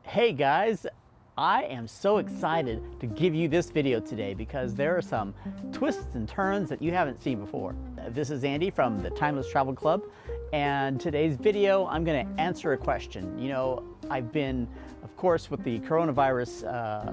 Hey guys, I am so excited to give you this video today because there are some twists and turns that you haven't seen before. This is Andy from the Timeless Travel Club, and today's video I'm going to answer a question. You know, I've been, of course, with the coronavirus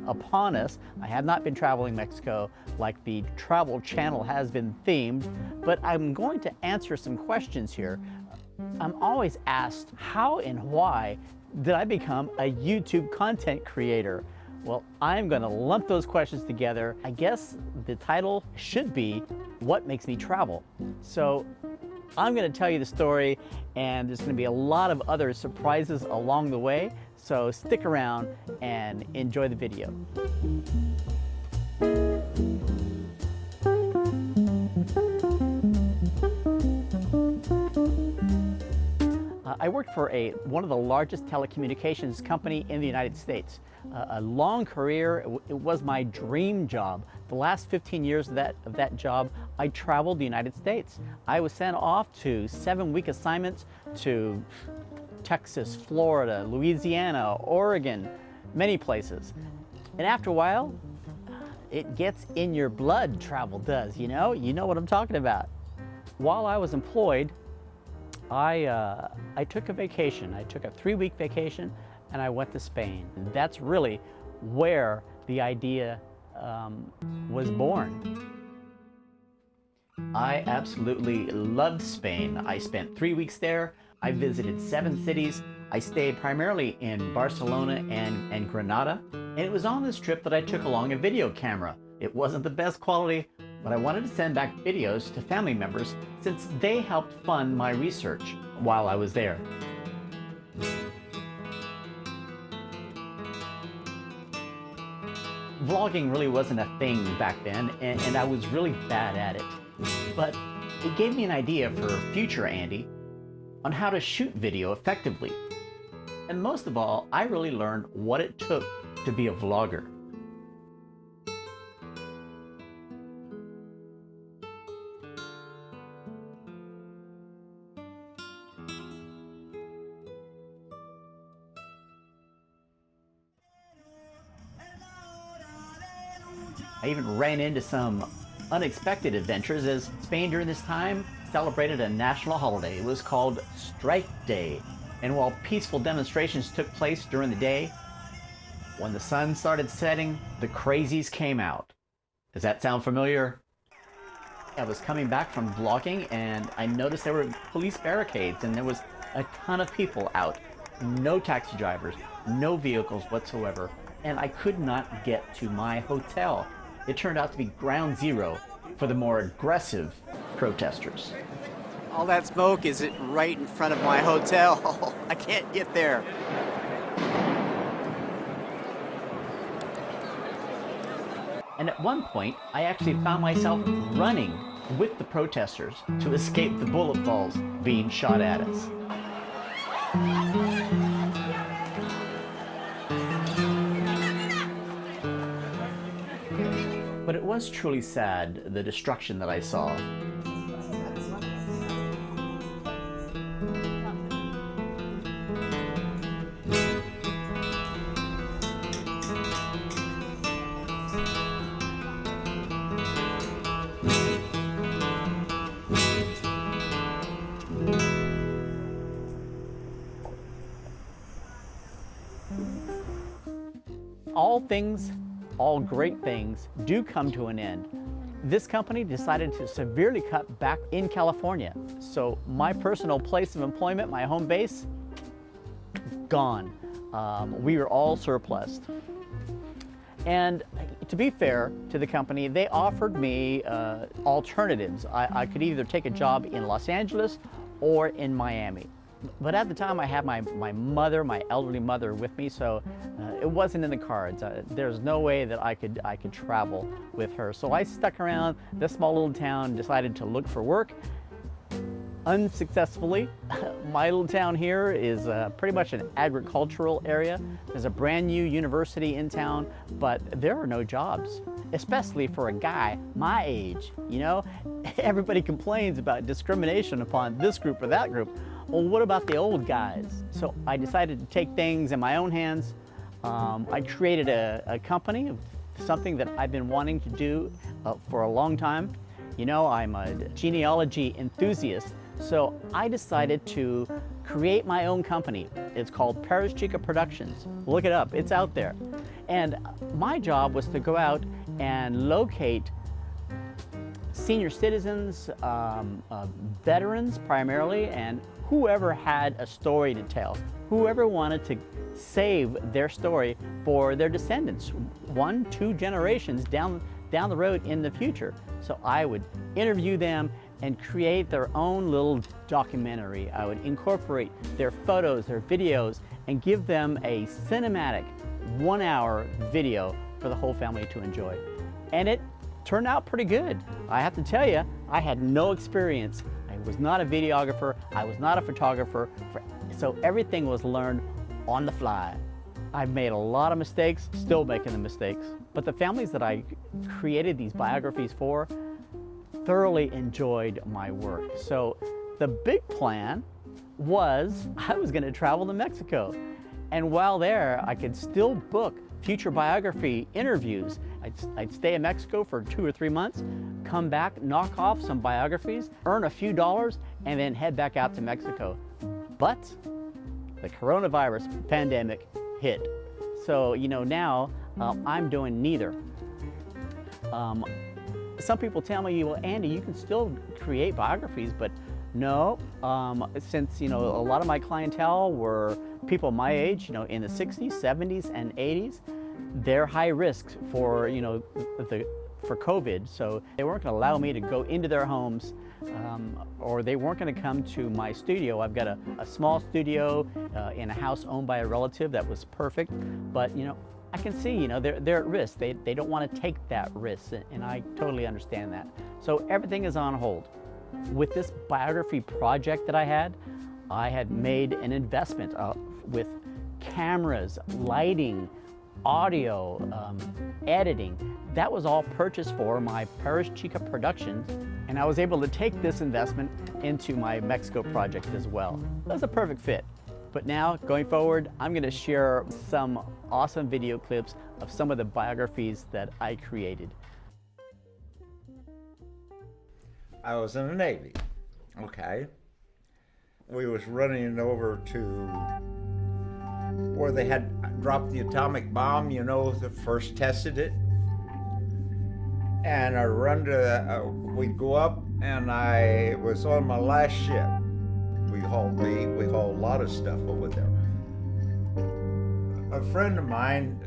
upon us, I have not been traveling Mexico like the Travel Channel has been themed, but I'm going to answer some questions here. I'm always asked how and why did I become a YouTube content creator? Well, I'm gonna lump those questions together. I guess the title should be, What Makes Me Travel? So I'm gonna tell you the story, and there's gonna be a lot of other surprises along the way, so stick around and enjoy the video. I worked for one of the largest telecommunications company in the United States. A long career. It was my dream job. The last 15 years of that job, I traveled the United States. I was sent off to 7-week assignments to Texas, Florida, Louisiana, Oregon, many places. And after a while, it gets in your blood, travel does, you know? You know what I'm talking about. While I was employed, I took a vacation. I took a 3-week vacation and I went to Spain. And that's really where the idea was born. I absolutely loved Spain. I spent 3 weeks there. I visited 7 cities. I stayed primarily in Barcelona and Granada. And it was on this trip that I took along a video camera. It wasn't the best quality, but I wanted to send back videos to family members since they helped fund my research while I was there. Vlogging really wasn't a thing back then, and I was really bad at it. But it gave me an idea for future Andy on how to shoot video effectively. And most of all, I really learned what it took to be a vlogger. I even ran into some unexpected adventures as Spain during this time celebrated a national holiday. It was called Strike Day. And while peaceful demonstrations took place during the day, when the sun started setting, the crazies came out. Does that sound familiar? I was coming back from vlogging and I noticed there were police barricades and there was a ton of people out. No taxi drivers, no vehicles whatsoever. And I could not get to my hotel. It turned out to be ground zero for the more aggressive protesters. All that smoke is right in front of my hotel. I can't get there. And at one point, I actually found myself running with the protesters to escape the bullet balls being shot at us. But it was truly sad, the destruction that I saw. All great things do come to an end. This company decided to severely cut back in California. So my personal place of employment, my home base, gone. We were all surplused. And to be fair to the company, they offered me alternatives. I could either take a job in Los Angeles or in Miami. But at the time I had my mother, my elderly mother with me, so it wasn't in the cards. There's no way that I could travel with her. So I stuck around this small little town, decided to look for work. Unsuccessfully. My little town here is pretty much an agricultural area. There's a brand new university in town, but there are no jobs, especially for a guy my age. You know, everybody complains about discrimination upon this group or that group. Well, what about the old guys? So I decided to take things in my own hands. I created a company, something that I've been wanting to do for a long time. You know, I'm a genealogy enthusiast, so I decided to create my own company. It's called Paris Chica Productions. Look it up, it's out there. And my job was to go out and locate senior citizens, veterans primarily, and whoever had a story to tell, whoever wanted to save their story for their descendants, 1, 2 generations down the road in the future. So I would interview them and create their own little documentary. I would incorporate their photos, their videos, and give them a cinematic 1-hour video for the whole family to enjoy. And it turned out pretty good. I have to tell you, I had no experience. I was not a videographer, I was not a photographer, so everything was learned on the fly. I've made a lot of mistakes, still making the mistakes, but the families that I created these biographies for thoroughly enjoyed my work. So the big plan was I was going to travel to Mexico, and while there I could still book future biography interviews. I'd stay in Mexico for 2 or 3 months, come back, knock off some biographies, earn a few dollars, and then head back out to Mexico. But the coronavirus pandemic hit. So, you know, now I'm doing neither. Some people tell me, well, Andy, you can still create biographies, but no, since, you know, a lot of my clientele were people my age, you know, in the 60s, 70s, and 80s, they're high risk for, you know, for COVID. So they weren't going to allow me to go into their homes, or they weren't going to come to my studio. I've got a small studio in a house owned by a relative that was perfect, but, you know, I can see, you know, they're at risk. They don't want to take that risk, and I totally understand that. So everything is on hold. With this biography project that I had made an investment with cameras, lighting, audio, editing. That was all purchased for my Paris Chica Productions, and I was able to take this investment into my Mexico project as well. That was a perfect fit. But now, going forward, I'm going to share some awesome video clips of some of the biographies that I created. I was in the Navy, okay. We was running over to where they had dropped the atomic bomb, you know, that first tested it. And I run to, we'd go up, and I was on my last ship. We hauled a lot of stuff over there. A friend of mine,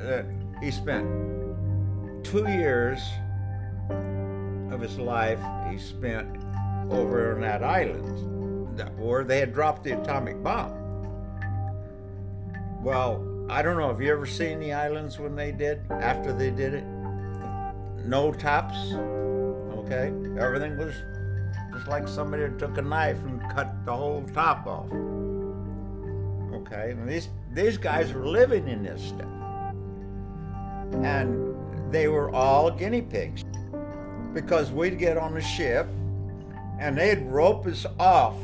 he spent 2 years of his life he spent over on that island where they had dropped the atomic bomb. Well, I don't know, have you ever seen the islands when they did, after they did it? No tops, okay? Everything was just like somebody took a knife and cut the whole top off. Okay, and these guys were living in this stuff. And they were all guinea pigs. Because we'd get on the ship and they'd rope us off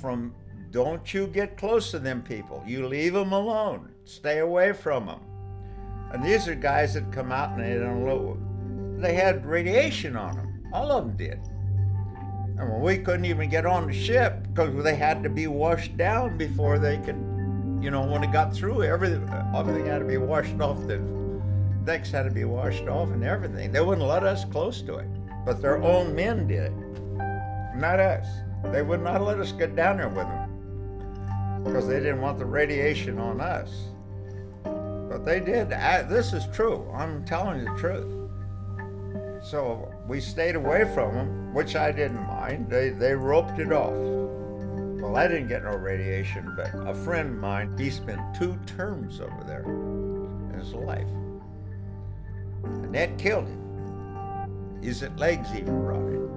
from, don't you get close to them people. You leave them alone. Stay away from them. And these are guys that come out and they had radiation on them. All of them did. And we couldn't even get on the ship because they had to be washed down before they could, you know, when it got through, everything had to be washed off. The decks had to be washed off and everything. They wouldn't let us close to it. But their own men did it, not us. They would not let us get down there with them because they didn't want the radiation on us. But they did. This is true. I'm telling you the truth. So we stayed away from them, which I didn't mind. They roped it off. Well, I didn't get no radiation, but a friend of mine, he spent 2 terms over there in his life. And that killed him. His legs even rotted.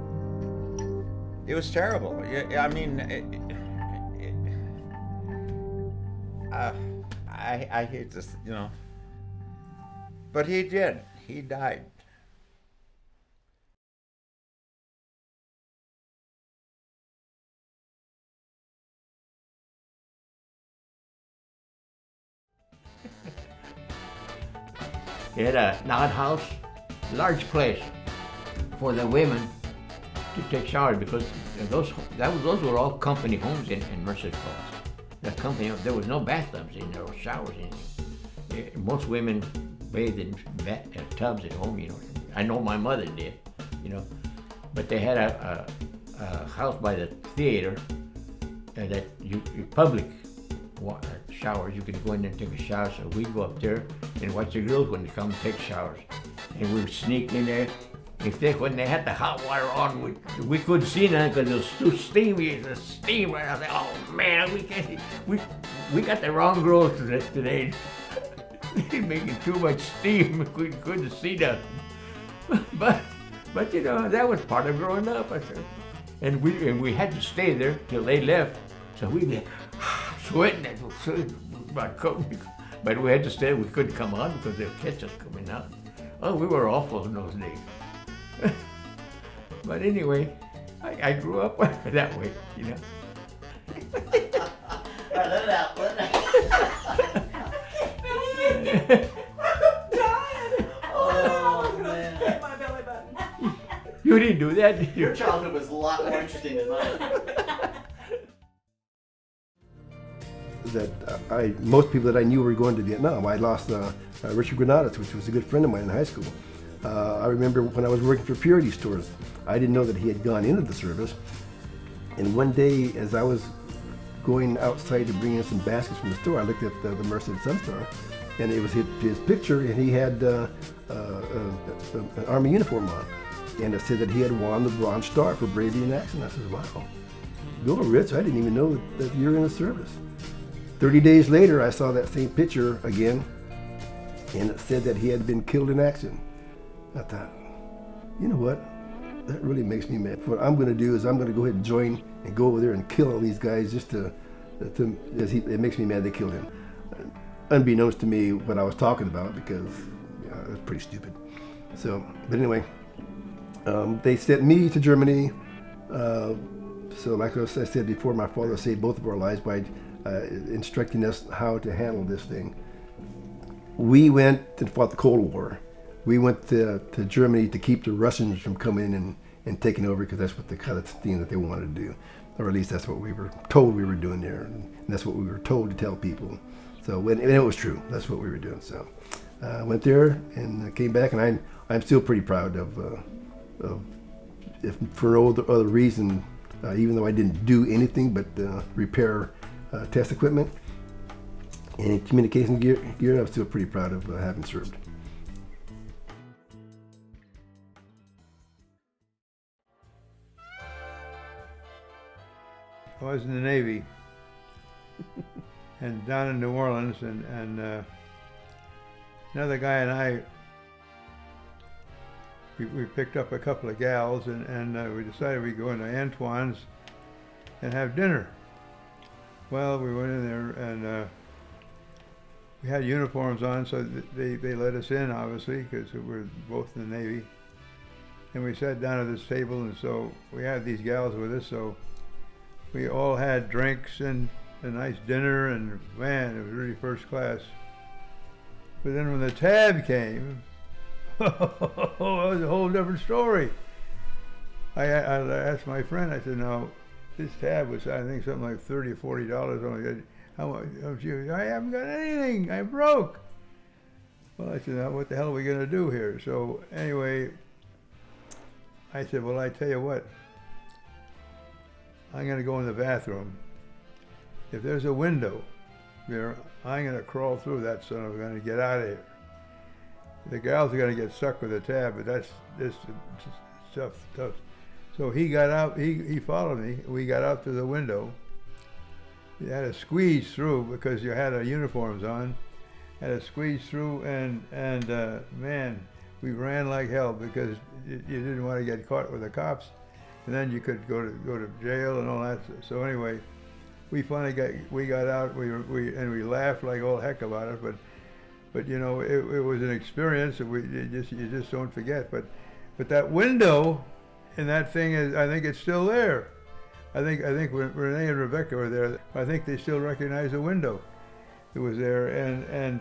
It was terrible. I mean, I hate this, you know. But he did. He died. They had an outhouse, large place for the women to take showers because those were all company homes in Merced Falls. The company, there was no bathtubs in there or showers in there. Most women bathed in tubs at home, you know. I know my mother did, you know. But they had a house by the theater that public showers. You could go in there and take a shower. So we'd go up there and watch the girls when they come take showers. And we would sneak in there. When they had the hot water on, we couldn't see nothing because it was too steamy. The steam right out there. Oh man, we got the wrong girls today. They're making too much steam. We couldn't see nothing. But you know, that was part of growing up. And we had to stay there till they left. So we'd be sweating but we had to stay. We couldn't come on because they'd catch us coming out. Oh, we were awful in those days. But anyway, I grew up that way, you know. All right, let it out, let it out. Oh, man. My belly button. You didn't do that, did you? Your childhood was a lot more interesting than mine. That most people that I knew were going to Vietnam. I lost Richard Granados, which was a good friend of mine in high school. I remember when I was working for Purity Stores, I didn't know that he had gone into the service. And one day, as I was going outside to bring in some baskets from the store, I looked at the Merced Sunstar, and it was his picture, and he had an Army uniform on. And it said that he had won the Bronze Star for bravery in action. I said, wow, Bill Rich, I didn't even know that you're in the service. 30 days later, I saw that same picture again, and it said that he had been killed in action. I thought, you know what? That really makes me mad. What I'm going to do is I'm going to go ahead and join and go over there and kill all these guys just it makes me mad they killed him. Unbeknownst to me what I was talking about, because it was pretty stupid. So, but anyway, they sent me to Germany. So like I said before, my father saved both of our lives by instructing us how to handle this thing. We went and fought the Cold War. We went to Germany to keep the Russians from coming in and taking over, because that's what the kind of thing that they wanted to do. Or at least that's what we were told we were doing there. And that's what we were told to tell people. So, and it was true. That's what we were doing. So I went there and came back, and I'm still pretty proud of if for no other reason, even though I didn't do anything but repair test equipment and communication gear, I'm still pretty proud of having served. I was in the Navy and down in New Orleans, and another guy and I, we picked up a couple of gals, and we decided we'd go into Antoine's and have dinner. Well, we went in there, and we had uniforms on, so they let us in, obviously, because we were both in the Navy. And we sat down at this table, and so we had these gals with us, so we all had drinks and a nice dinner, and man, it was really first class. But then when the tab came, it was a whole different story. I asked my friend, I said, now, this tab was, I think, something like $30 or $40 only. How much? I haven't got anything, I'm broke. Well, I said, now what the hell are we gonna do here? So anyway, I said, well, I tell you what, I'm gonna go in the bathroom. If there's a window there, I'm gonna crawl through that son of a gun and get out of here. The gals are gonna get stuck with the tab, but that's tough. So he got out, he followed me. We got out to the window. You had to squeeze through because you had our uniforms on. Had to squeeze through, and man, we ran like hell because you didn't want to get caught with the cops, and then you could go to jail and all that. So anyway, we finally got out. We laughed like all heck about it, but you know, it was an experience that you just don't forget. But that window, and that thing is, I think it's still there. I think when Renee and Rebecca were there, I think they still recognize the window. It was there, and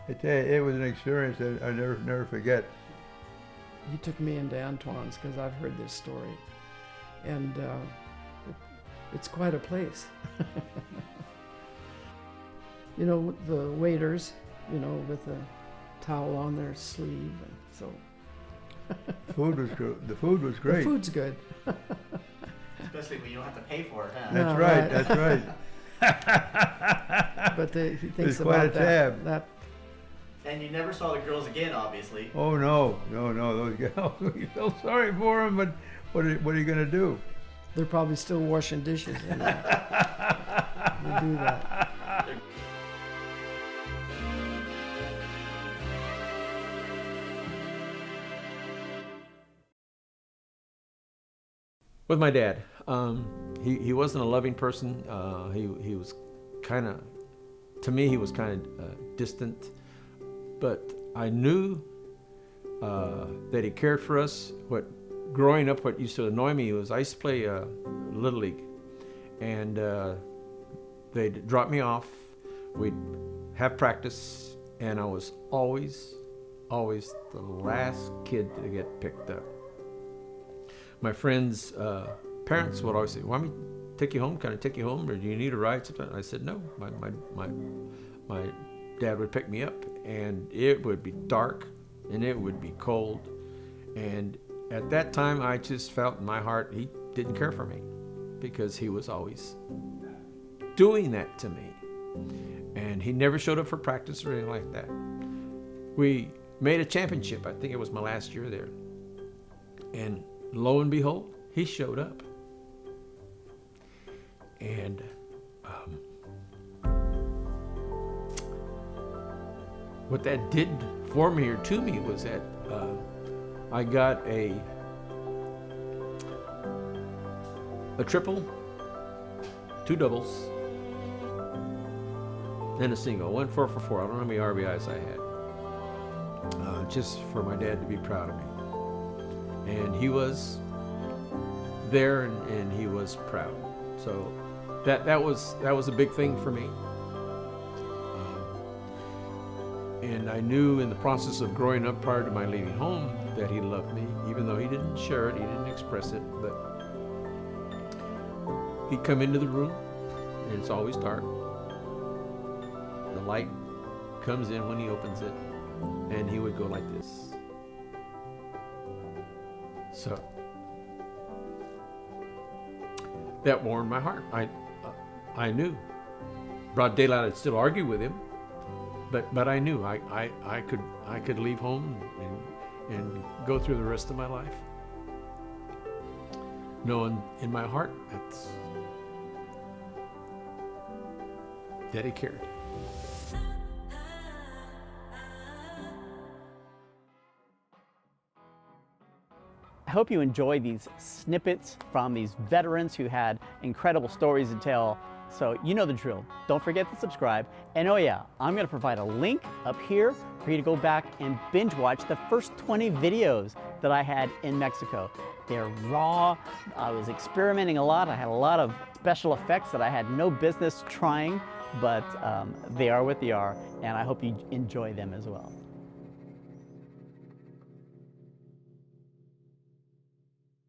I tell you, it was an experience that I never forget. He took me into Antoine's because I've heard this story, and it's quite a place. You know, the waiters, you know, with a towel on their sleeve, and so. Food was good. The food was great. The food's good. Especially when you don't have to pay for it, huh? That's No, right. right. That's right. But he thinks It's quite about a tab. that. And you never saw the girls again, obviously. Oh no, those gals. We felt sorry for them, but what are you gonna do? They're probably still washing dishes. You know. They do that. With my dad, he wasn't a loving person. He was kind of, to me, he was kind of distant. But I knew that he cared for us. Growing up, what used to annoy me was I used to play Little League, and they'd drop me off. We'd have practice, and I was always the last kid to get picked up. My friends' parents would always say, "Want me to take you home? Can I take you home, or do you need a ride?" Sometimes I said, "No." My dad would pick me up, and it would be dark, and it would be cold, and at that time, I just felt in my heart he didn't care for me, because he was always doing that to me, and he never showed up for practice or anything like that. We made a championship. I think it was my last year there, and lo and behold, he showed up. And what that did for me or to me was that I got a triple, 2 doubles, and a single. 1 4 for 4. I don't know how many RBIs I had. Just for my dad to be proud of me. And he was there, and he was proud. So that was a big thing for me. And I knew in the process of growing up prior to my leaving home that he loved me, even though he didn't share it, he didn't express it. But he'd come into the room, and it's always dark. The light comes in when he opens it, and he would go like this. So that warmed my heart. I knew. Broad daylight, I'd still argue with him, but I knew I could leave home and go through the rest of my life knowing in my heart that he cared. I hope you enjoy these snippets from these veterans who had incredible stories to tell. So you know the drill. Don't forget to subscribe. And oh yeah, I'm going to provide a link up here for you to go back and binge watch the first 20 videos that I had in Mexico. They're raw. I was experimenting a lot. I had a lot of special effects that I had no business trying, but they are what they are, and I hope you enjoy them as well.